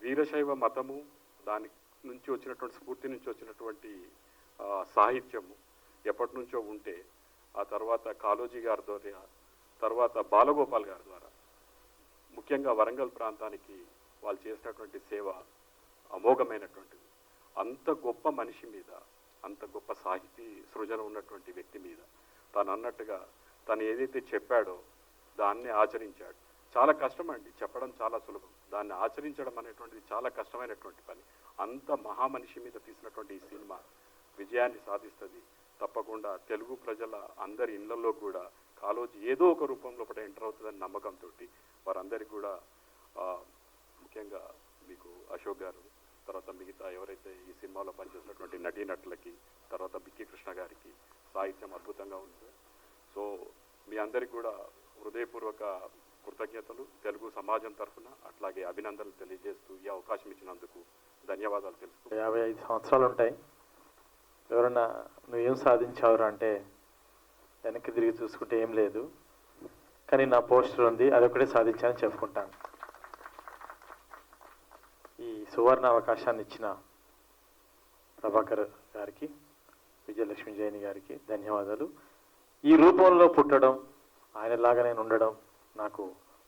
వీరశైవ మతము, దాని నుంచి వచ్చినటువంటి స్ఫూర్తి నుంచి వచ్చినటువంటి సాహిత్యము ఎప్పటి నుంచో ఉంటే, ఆ తర్వాత కాళోజీ గారి ద్వారా, తర్వాత బాలగోపాల్ గారి ద్వారా, ముఖ్యంగా వరంగల్ ప్రాంతానికి వాళ్ళు చేసినటువంటి సేవ అమోఘమైనటువంటిది. అంత గొప్ప మనిషి మీద, అంత గొప్ప సాహితీ సృజన ఉన్నటువంటి వ్యక్తి మీద తను అన్నట్టుగా తను ఏదైతే చెప్పాడో దాన్ని ఆచరించాడు. చాలా కష్టం అండి, చెప్పడం చాలా సులభం, దాన్ని ఆచరించడం అనేటువంటిది చాలా కష్టమైనటువంటి పని. అంత మహామనిషి మీద తీసినటువంటి ఈ సినిమా విజయాన్ని సాధిస్తుంది తప్పకుండా. తెలుగు ప్రజల అందరి ఇళ్లలో కూడా కాళోజీ ఏదో ఒక రూపంలో కూడా ఎంటర్ అవుతుందని నమ్మకంతో వారందరికీ కూడా, ముఖ్యంగా మీకు అశోక్ గారు, తర్వాత మిగతా ఎవరైతే ఈ సినిమాలో పనిచేసినటువంటి నటీనటులకి, తర్వాత బిక్కి కృష్ణ గారికి సాహిత్యం అద్భుతంగా ఉంది. సో మీ అందరికీ కూడా హృదయపూర్వక కృతజ్ఞతలు తెలుగు సమాజం తరఫున, అట్లాగే అభినందనలు తెలియజేస్తూ ఈ అవకాశం ఇచ్చినందుకు ధన్యవాదాలు తెలుస్తూ. 55 సంవత్సరాలు ఉంటాయి. ఎవరన్నా నువ్వేం సాధించావురా అంటే వెనక్కి తిరిగి చూసుకుంటే ఏం లేదు, కానీ నా పోస్టర్ ఉంది, అదొకటే సాధించానని చెప్పుకుంటాను. ఈ సువర్ణ అవకాశాన్ని ఇచ్చిన ప్రభాకర్ గారికి, విజయలక్ష్మి జైని గారికి ధన్యవాదాలు. ఈ రూపంలో పుట్టడం, ఆయనలాగా నేను ఉండడం నాకు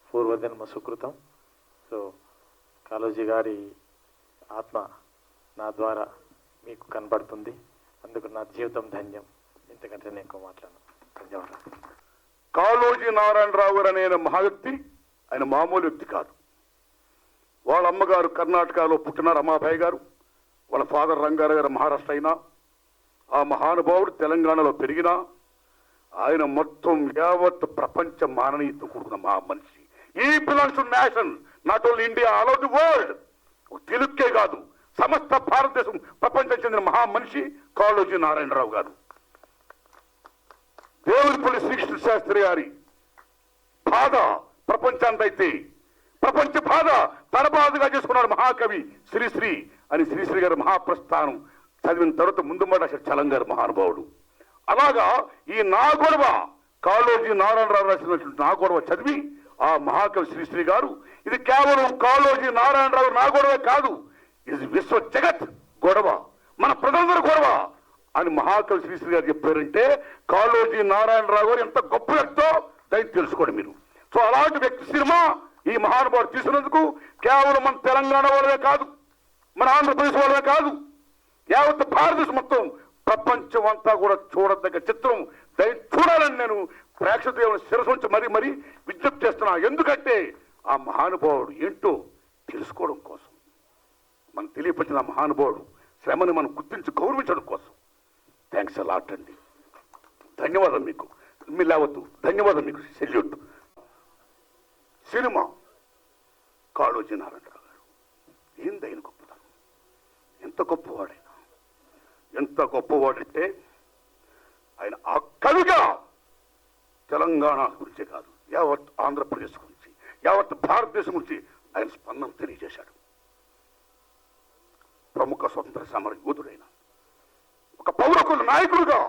పూర్వజన్మ సుకృతం. సో కాళోజీ గారి ఆత్మ నా ద్వారా మీకు కనబడుతుంది. అందుకు నా జీవితం ధన్యం. ఇంతకంటే నేను ఎక్కువ మాట్లాడను. ధన్యవాదాలు. కాళోజీ నారాయణరావు గారు అనే ఆయన మహా వ్యక్తి, ఆయన మామూలు వ్యక్తి కాదు. వాళ్ళ అమ్మగారు కర్ణాటకలో పుట్టిన రమాబాయి గారు, వాళ్ళ ఫాదర్ రంగారావు గారు మహారాష్ట్ర అయినా, ఆ మహానుభావుడు తెలంగాణలో పెరిగినా ఆయన మొత్తం యావత్ ప్రపంచ మాననీయతో కూడుకున్న మహా మనిషి. ఈ belongs to nation, not only India, all over the world. తెలుగుకే కాదు, సమస్త భారతదేశం ప్రపంచం చెందిన మహా మనిషి కాళోజీ నారాయణరావు గారు. దేవులపల్లి శ్రీకృష్ణ శాస్త్రి గారి బాధ ప్రపంచానికైతే ప్రపంచ బాధ తన బాధగా చేసుకున్నాడు మహాకవి శ్రీశ్రీ అని. శ్రీశ్రీ గారి మహాప్రస్థానం చదివిన తర్వాత ముందు మాట చలం గారు మహానుభావుడు. అలాగా ఈ నా గొడవ కాళోజీ నారాయణరావు రాసినటువంటి నా గొడవ చదివి ఆ మహాకవి శ్రీశ్రీ గారు ఇది కేవలం కాళోజీ నారాయణరావు నా గొడవే కాదు, ఇది విశ్వ జగత్ గొడవ, మన ప్రజలందరూ గొడవ అని మహాకవి శ్రీశ్రీ గారు చెప్పారంటే కాళోజీ నారాయణరావు గారు ఎంత గొప్ప వ్యక్తో దయచేసి తెలుసుకోండి మీరు. సో అలాంటి వ్యక్తి సినిమా ఈ మహానుభావుడు తీసినందుకు కేవలం మన తెలంగాణ వాళ్ళే కాదు, మన ఆంధ్రప్రదేశ్ వాళ్ళే కాదు, యావత్ భారతదేశం మొత్తం ప్రపంచం అంతా కూడా చూడదగ్గ చిత్రం చూడాలని నేను ప్రేక్షకులను శిరస్సు ఉంచి మరీ విజ్ఞప్తి చేస్తున్నా. ఎందుకంటే ఆ మహానుభావుడు ఏంటో తెలుసుకోవడం కోసం, మనం తెలియపరిచిన ఆ మహానుభావుడు శ్రమని మనం గుర్తించి గౌరవించడం కోసం. థ్యాంక్స్ అలాట్ అండి. ధన్యవాదం మీకు, మీ లేవద్దు, ధన్యవాదం మీకు, సెల్యూట్. సినిమా కాళోజీ నారాయణరావు గారు ఏందైన గొప్పతనం, ఎంత గొప్పవాడైనా, ఎంత గొప్పవాడంటే ఆయన ఆ కవిగా తెలంగాణ గురించే కాదు, యావత్ ఆంధ్రప్రదేశ్ గురించి, యావత్ భారతదేశం గురించి ఆయన స్పందన తెలియజేశాడు. ప్రముఖ స్వతంత్ర సమర యోధుడైన ఒక పౌరకుల నాయకుడుగా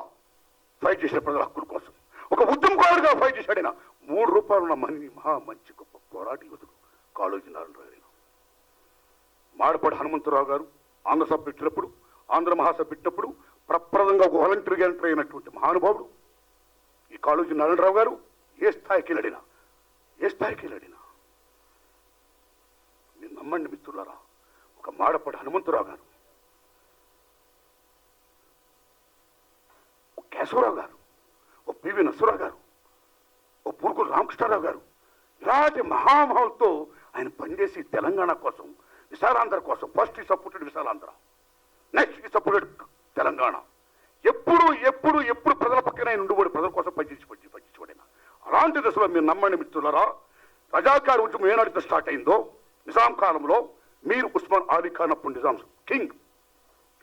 ఫైట్ చేసిన ప్రజల హక్కుల కోసం, ఒక ఉద్యమకారుడిగా ఫైట్ చేశాడైనా. 3 రూపాయలు ఉన్న మహా మంచి గొప్ప పోరాట యోధుడు కాళోజీ నారాయణరావు. మాడపాటి హనుమంతరావు గారు ఆంధ్రసభ పెట్టినప్పుడు, ఆంధ్ర మహాసభ పెట్టినప్పుడు ప్రప్రదంగా ఒక వాలంటీర్గా ఎంటర్ అయినటువంటి మహానుభావుడు ఈ కాళోజీ నారాయణరావు గారు. ఏ స్థాయికి వెళ్ళినా మీరు నమ్మండి మిత్రులారా, ఒక మాడపాటి హనుమంతరావు గారు, ఒక కేశవరావు గారు, ఒక పివి నరసరావు గారు, ఒక పూర్కుల రామకృష్ణారావు గారు, ఇలాంటి మహామహులతో ఆయన పనిచేసి తెలంగాణ కోసం, విశాలాంధ్ర కోసం, ఫస్ట్ ఈ సపోర్టెడ్ విశాలాంధ్ర, నెక్స్ట్ ఈ సపోర్టెడ్ తెలంగాణ, ఎప్పుడు ప్రజల పక్కన ఆయన ఉండిపోయి ప్రజల కోసం పనిచేసిపడిన. అలాంటి దశలో మీరు నమ్మండి మిత్రులారా, రజాకార్ ఉద్యమం ఏనాటితో స్టార్ట్ అయిందో నిజాం కాలంలో, మీర్ ఉస్మాన్ అలీ ఖాన్ అప్పుడు నిజాం కింగ్,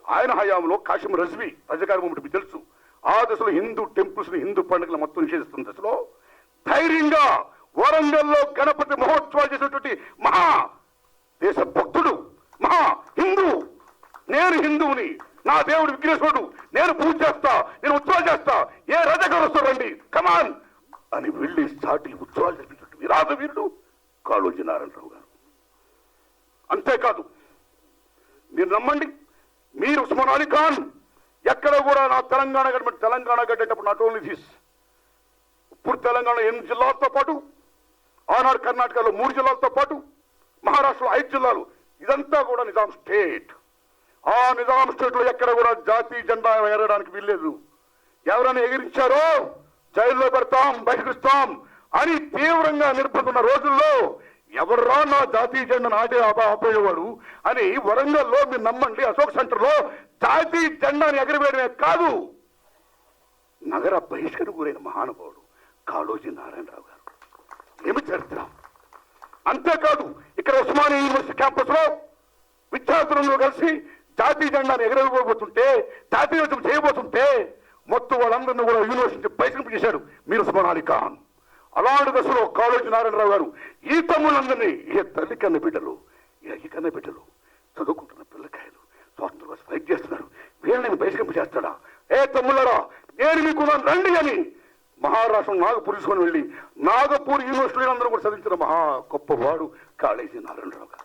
ఆయన హయాంలో కాశీం రజ్వీ రజాకార్ మూమెంట్ మీకు తెలుసు. ఆ దశలో హిందూ టెంపుల్స్ ని, హిందూ పండుగలు మొత్తం నిషేధిస్తున్న దశలో ధైర్యంగా వరంగల్లో గణపతి మహోత్సవాలు చేసినటువంటి మహా దేశ భక్తుడు, మహా హిందూ, నేను హిందువుని, నా దేవుడు విఘ్నేశ్వరుడు, నేను పూజ చేస్తా, నేను ఉత్సవాలు చేస్తా, ఏ రజగారు వస్తారండి కమాన్ అని వెళ్ళి సాటి ఉత్సవాలు జరిపించినట్టు విరాజ వీరుడు కాళోజీ నారాయణరావు గారు. అంతేకాదు, మీరు నమ్మండి, మీర్ ఉస్మాన్ అలీ ఖాన్ ఎక్కడ కూడా నా తెలంగాణ గడ్డేటప్పుడు నాట్ ఓన్లీ దిస్, ఇప్పుడు తెలంగాణ 8 జిల్లాలతో పాటు, ఆనాడు కర్ణాటకలో 3 జిల్లాలతో పాటు, మహారాష్ట్రలో 5 జిల్లాలు, ఇదంతా కూడా నిజాం స్టేట్. ఆ నిజాం స్టేట్ లో ఎక్కడ కూడా జాతీయ జెండా ఎగరడానికి వీల్లేదు. ఎవరైనా ఎగిరించారో జైల్లో పెడతాం, బహిష్కరిస్తాం అని తీవ్రంగా నిర్బంధున్న రోజుల్లో ఎవర్రా నా జాతీయ జెండా నాటే ఆపేవాడు అని వరంగల్లో మీరు నమ్మండి అశోక్ సెంటర్ లో జాతీయ జెండాని ఎగరవేయడమే కాదు, నగర బహిష్కరణ గురైన మహానుభావుడు కాళోజీ నారాయణరావు గారు. ఏమి చరిత్ర! అంతేకాదు, ఇక్కడ ఉస్మానియా యూనివర్సిటీ క్యాంపస్ లో విద్యార్థులందరూ కలిసి జాతీయ జెండాను ఎగరవేయబోతుంటే, జాతీయోద్యమం చేయబోతుంటే మొత్తం వాళ్ళందరినీ కూడా యూనివర్సిటీ బహిష్కరింపజేశాడు మీర్ ఉస్మాన్ అలీ ఖాన్. అలాంటి దశలో కాళోజీ నారాయణరావు గారు ఈ తమ్ముళ్ళందరినీ, ఏ తల్లి కన్న బిడ్డలు, ఈ కన్న బిడ్డలు, చదువుకుంటున్న పిల్లకాయలు స్వాతంత్ర కోసం ఫైట్ చేస్తున్నారు, వీళ్ళని బహిష్కరింపజేస్తాడా? ఏ తమ్ముళ్ళరా, నేను మీకు రండి అని మహారాష్ట్ర నాగపూర్ తీసుకొని వెళ్ళి నాగపూర్ యూనివర్సిటీలో అందరూ కూడా చదివించిన మహా గొప్పవాడు కాళోజీ నారాయణరావు గారు.